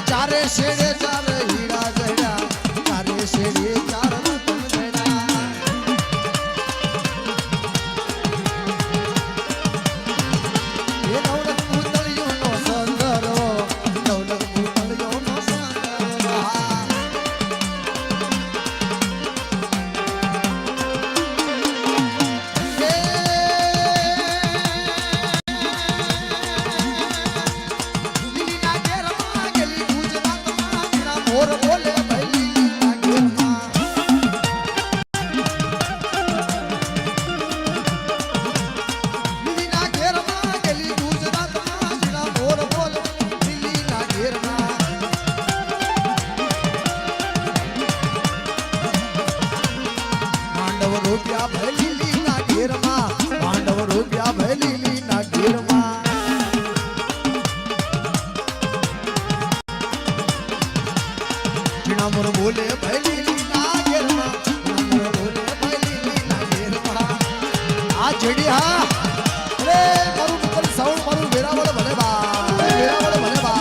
ચારે શેડે ચારે હીરા જડ્યા, ચારે શેડે ચાર રતન જડ્યા. એ નવલખ પૂતળિયો નો સંગરો, નવલખ પૂતળિયો નો સંગરો. મોર બોલે ભૈલી ના ઘેરમાં, દિલ્હી ના ઘેરમાં ગેલી ગુજરાતમાં, જીણા મોર બોલે દિલ્હી ના ઘેરમાં. માંડવ રૂપિયા ભૈલી ના ઘેરમાં, માંડવ રૂપિયા ભૈલી ના ઘેરમાં. મોર બોલે ભૈલી ના ઘેરમાં, મોર બોલે ભૈલી ના ઘેરમાં. આ જેડી હા અરે મારું પુત્ર સાઉન્ડ મારું વેરાવળ ભલે બા, વેરાવળ ભલે બા.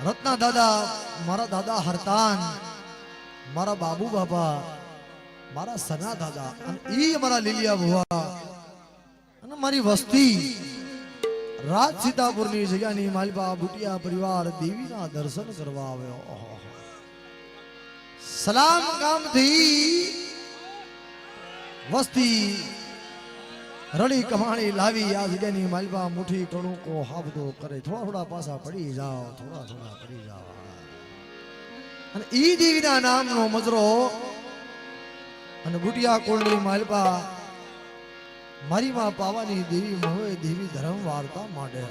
રત્ના દાદા, મારા દાદા હરતાન, મારા બાબુ બાપા, મારા સના દાદા અને ઈ મારા લીલિયા ભુવા અને મારી વસ્તી રાજ સીતાપુરની જગ્યાની માલપા બુટિયા પરિવાર દેવીના દર્શન કરવા આવ્યો. સલામ ગામથી વસ્તી રડી કમાણી લાવી આ જગ્યાની માલપા મુઠી કણુકો હાબદો કરે. થોડા થોડા પાછા પડી જાઓ, થોડા થોડા પડી જાઓ. અને ઈ દેવીના નામનો મજરો અને બુટિયા કુળની માલપા મારી માં પાવાની દેવી મોહે દેવી ધર્મ વાર્તા માંડે.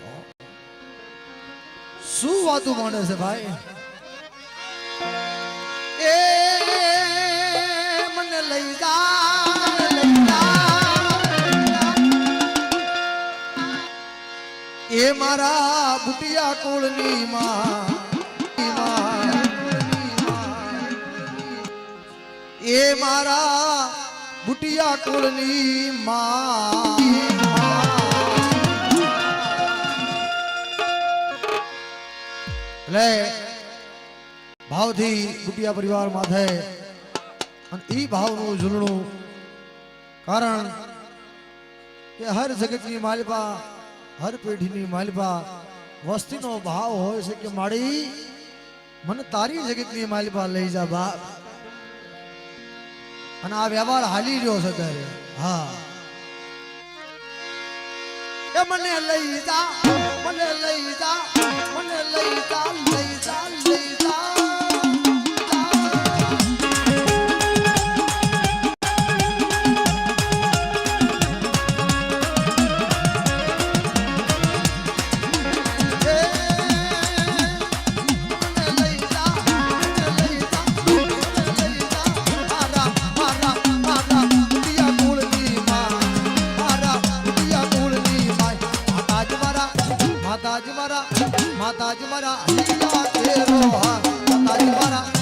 શું વાતું માંડે છે ભાઈ? એ મને લઈ જા, એ મારા બુટિયા કુળની માં, એ મારા બુટિયા કુળની માં. એટલે ભાવથી બુટિયા પરિવાર માથે અને ઈ ભાવનું ઝૂલણું કારણ કે હર જગતની માલિપા, હર પેઢીની માલિપા વસ્તીનો ભાવ હોય છે કે માડી મને તારી જગતની માલિપા લઈ જા બાપ. અને આ વ્યવહાર હાલી રહ્યો છે ત્યારે. હા, એ મને લઈ જા, મને લઈ જા, મને લઈ જા, લઈ જા, લઈ જા. માતાજી મારા, માતાજી મારા, માતાજી મારા